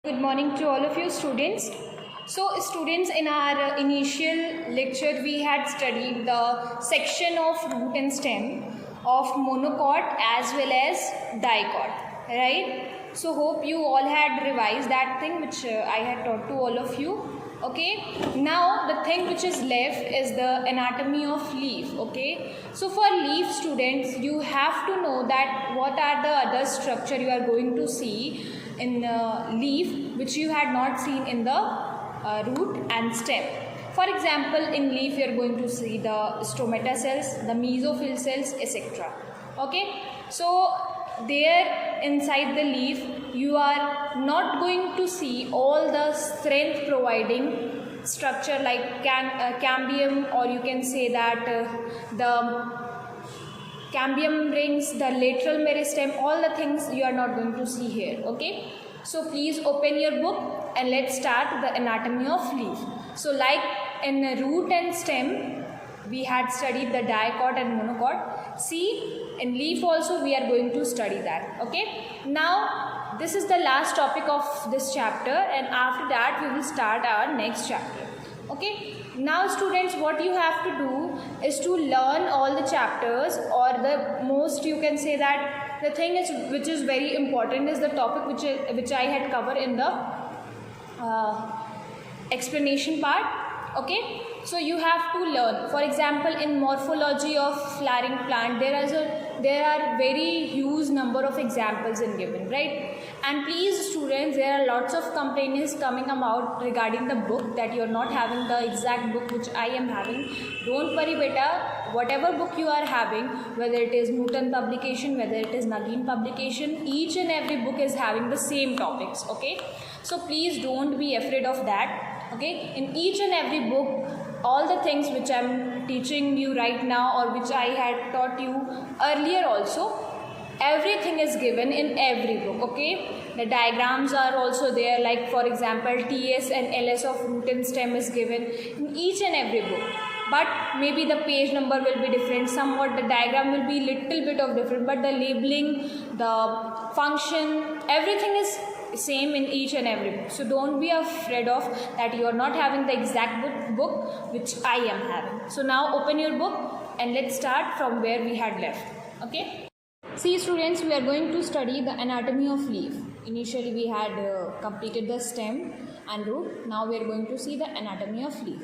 Good morning to all of you students. So students, in our initial lecture we had studied the section of root and stem of monocot as well as dicot, right? So hope you all had revised that thing which I had taught to all of you. Okay, now the thing which is left is the anatomy of leaf. Okay, so for leaf students, you have to know that what are the other structure you are going to see in leaf which you had not seen in the root and stem. For example, in leaf you are going to see the stomata cells, the mesophyll cells, etc. Okay, so there inside the leaf you are not going to see all the strength providing structure like cambium, or you can say that the cambium rings, the lateral meristem, all the things you are not going to see here. Okay, so please open your book and let's start the anatomy of leaf. So like in root and stem we had studied the dicot and monocot. See, in leaf also we are going to study that. Okay, now this is the last topic of this chapter, and after that we will start our next chapter. Okay, now students, what you have to do is to learn all the chapters, or the most you can say that the thing is which is very important is the topic which I had covered in the explanation part. Okay, so you have to learn. For example, in morphology of flowering plant there are very huge number of examples in given, right? And please students, there are lots of complaints coming about regarding the book that you are not having the exact book which I am having. Don't worry beta, whatever book you are having, whether it is Newton publication, whether it is Nagin publication, each and every book is having the same topics. Okay, so please don't be afraid of that. Okay, in each and every book, all the things which I am teaching you right now or which I had taught you earlier also, everything is given in every book. Okay, the diagrams are also there, like for example TS and LS of root and stem is given in each and every book, but maybe the page number will be different, somewhat the diagram will be little bit of different, but the labeling, the function, everything is same in each and every book. So don't be afraid of that you are not having the exact book which I am having. So now open your book and let's start from where we had left. Okay, see students, we are going to study the anatomy of leaf. Initially we had completed the stem and root. Now we are going to see the anatomy of leaf.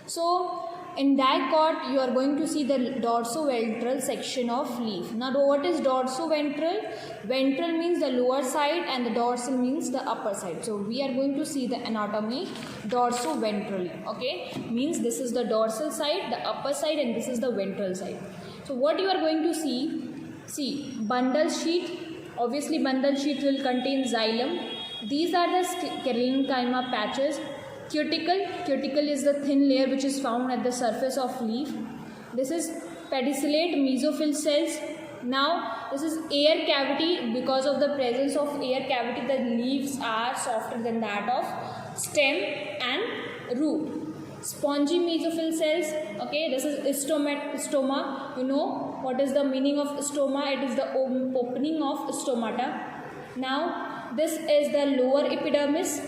So in dicot you are going to see the dorsoventral section of leaf. Now what is dorsoventral? Ventral means the lower side and the dorsal means the upper side. So we are going to see the anatomy dorsoventrally. Okay, means this is the dorsal side, the upper side, and this is the ventral side. So what you are going to see bundle sheet. Obviously bundle sheet will contain xylem. These are the sclerenchyma patches. Cuticle is the thin layer which is found at the surface of leaf. This is pedicellate mesophyll cells. Now this is air cavity. Because of the presence of air cavity, the leaves are softer than that of stem and root. Spongy mesophyll cells. Okay, this is stoma. You know what is the meaning of stoma? It is the opening of stomata. Now this is the lower epidermis.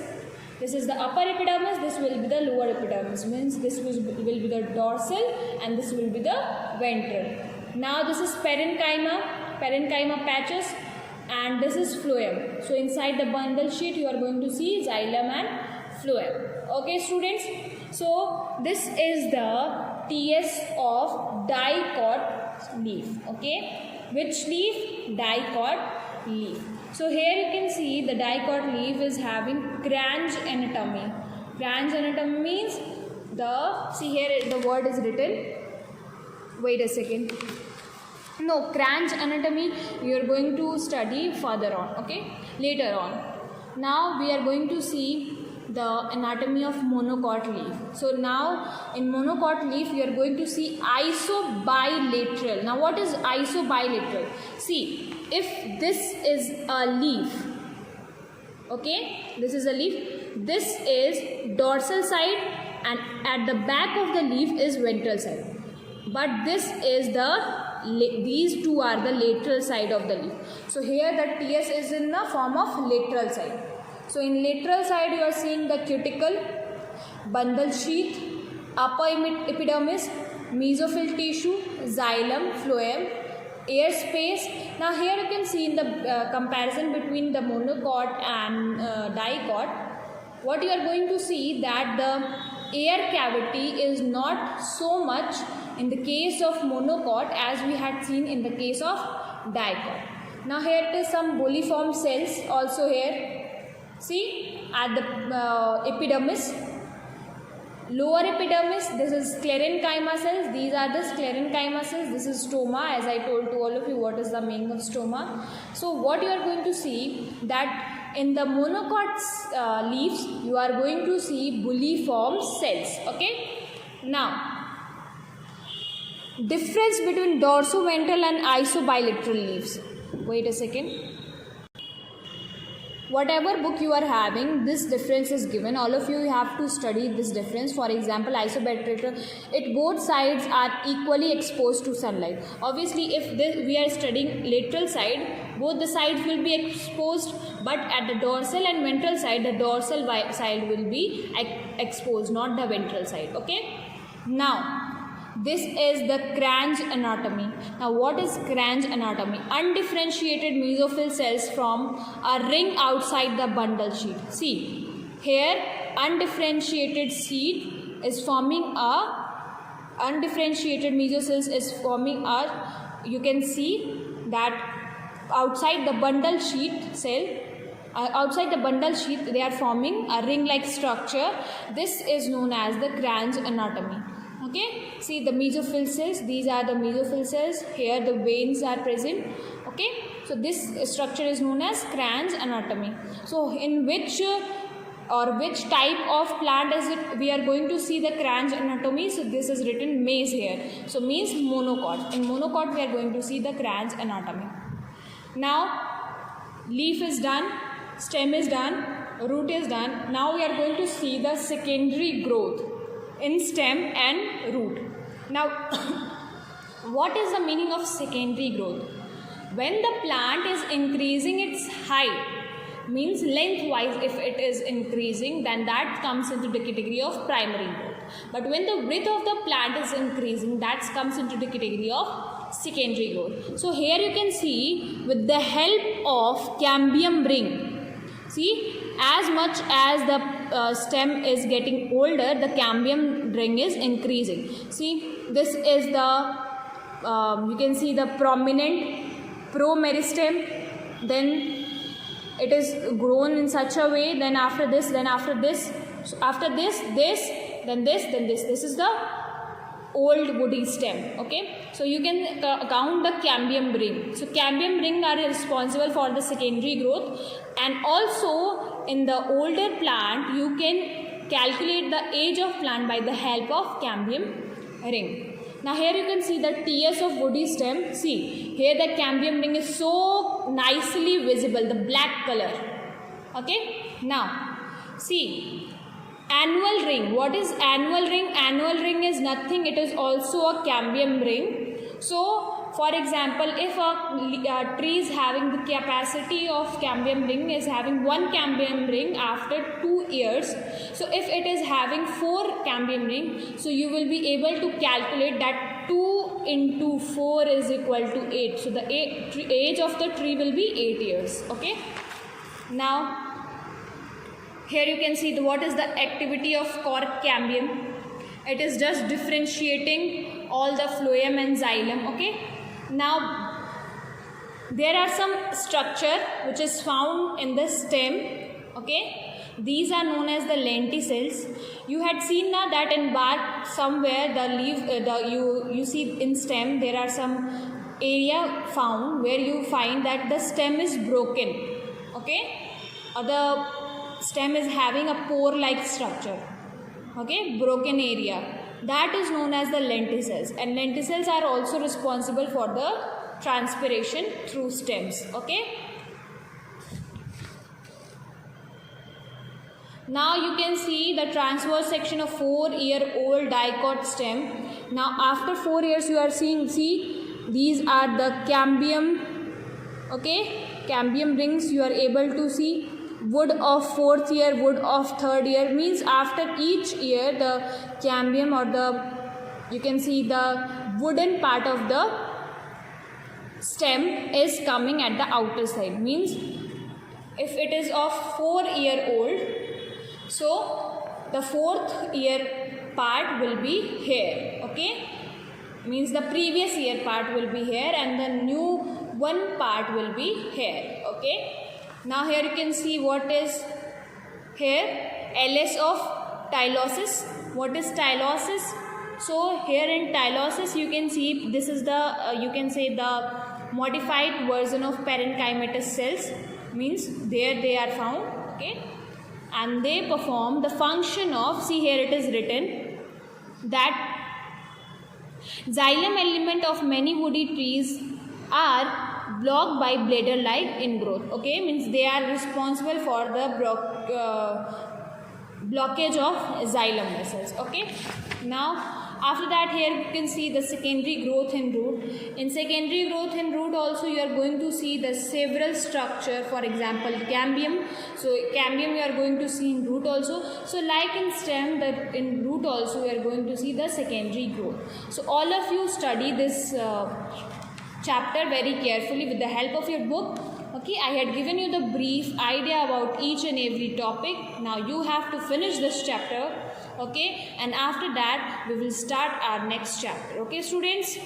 This is the upper epidermis, this will be the lower epidermis, means this will be the dorsal and this will be the ventral. Now this is parenchyma patches, and this is phloem. So inside the bundle sheet you are going to see xylem and phloem. Okay students, so this is the TS of dicot leaf. Okay, which leaf? Dicot leaf. So here you can see the dicot leaf is having Cranch anatomy. Cranch anatomy means see here the word is written. Wait a second. No, Cranch anatomy you are going to study further on. Okay, later on. Now we are going to see the anatomy of monocot leaf. So now in monocot leaf you are going to see isobilateral. Now what is isobilateral? See, if this is a leaf, okay, this is a leaf, this is dorsal side and at the back of the leaf is ventral side, but this is these two are the lateral side of the leaf. So here the TS is in the form of lateral side. So in lateral side you are seeing the cuticle, bundle sheath, upper epidermis, mesophyll tissue, xylem, phloem, air space. Now here you can see in the comparison between the monocot and dicot, what you are going to see that the air cavity is not so much in the case of monocot as we had seen in the case of dicot. Now here it is some bulliform cells also here. See at the epidermis, lower epidermis, this is sclerenchyma cells, these are the sclerenchyma cells, this is stoma, as I told to all of you what is the meaning of stoma. So what you are going to see that in the monocot leaves you are going to see bulliform cells. Okay. Now difference between dorsoventral and isobilateral leaves. Wait a second. Whatever book you are having, this difference is given. All of you have to study this difference. For example, isobilateral, both sides are equally exposed to sunlight. Obviously, if we are studying lateral side, both the sides will be exposed, but at the dorsal and ventral side, the dorsal side will be exposed, not the ventral side. Okay. Now, this is the Cranch anatomy. Now what is Cranch anatomy? Undifferentiated mesophyll cells from a ring outside the bundle sheath. See, here undifferentiated sheath is forming undifferentiated mesophyll is forming you can see that outside the bundle sheath cell, outside the bundle sheath they are forming a ring-like structure. This is known as the Cranch anatomy. Okay, see the mesophyll cells, these are the mesophyll cells, here the veins are present. Okay, so this structure is known as Cranch anatomy. So in which type of plant is it we are going to see the Cranch anatomy? So this is written maize here, so means monocot. In monocot we are going to see the Cranch anatomy. Now leaf is done, stem is done, root is done. Now we are going to see the secondary growth in stem and root. Now what is the meaning of secondary growth? When the plant is increasing its height, means lengthwise if it is increasing, then that comes into the category of primary growth. But when the width of the plant is increasing, that comes into the category of secondary growth. So here you can see with the help of cambium ring, see as much as the stem is getting older, the cambium ring is increasing. See, this is the you can see the prominent promeristem, then it is grown in such a way, then after this, then after this, so after this, then this is the old woody stem. Okay, so you can count the cambium ring. So cambium ring are responsible for the secondary growth, and also in the older plant you can calculate the age of plant by the help of cambium ring. Now here you can see the TS of woody stem. See, here the cambium ring is so nicely visible, the black color. Okay, now see annual ring. What is annual ring? Annual ring is nothing, it is also a cambium ring. So for example, if a tree is having the capacity of cambium ring is having one cambium ring after 2 years, so if it is having 4 cambium ring, so you will be able to calculate that 2 into 4 is equal to 8. So the age of the tree will be 8 years. Okay, now here you can see what is the activity of cork cambium. It is just differentiating all the phloem and xylem. Okay, now there are some structure which is found in the stem. Okay, these are known as the lenticels. You had seen now that in bark somewhere the leaf you see in stem there are some area found where you find that the stem is broken. Okay, or the stem is having a pore like structure. Okay, broken area, that is known as the lenticels, and lenticels are also responsible for the transpiration through stems. Okay, now you can see the transverse section of 4-year-old dicot stem. Now after 4 years you are seeing, see these are the cambium, okay, cambium rings you are able to see. wood of fourth year, wood of third year, means after each year the cambium or the, you can see the wooden part of the stem is coming at the outer side. Means if it is of 4 year old, so the fourth year part will be here, okay, means the previous year part will be here and the new one part will be here, okay. Now here you can see what is here, LS of tylosis. What is tylosis? So here in tylosis you can see this is the you can say the modified version of parenchymatous cells, means there they are found, okay, and they perform the function of, see here it is written that xylem element of many woody trees are blocked by bladder-like ingrowth, okay, means they are responsible for the blockage of xylem vessels, okay. Now after that here you can see the secondary growth in root. In secondary growth in root also you are going to see the several structure, for example cambium. So cambium you are going to see in root also. So like in stem, that in root also you are going to see the secondary growth. So all of you study this chapter very carefully with the help of your book, okay. I had given you the brief idea about each and every topic. Now you have to finish this chapter, okay, and after that we will start our next chapter, okay students.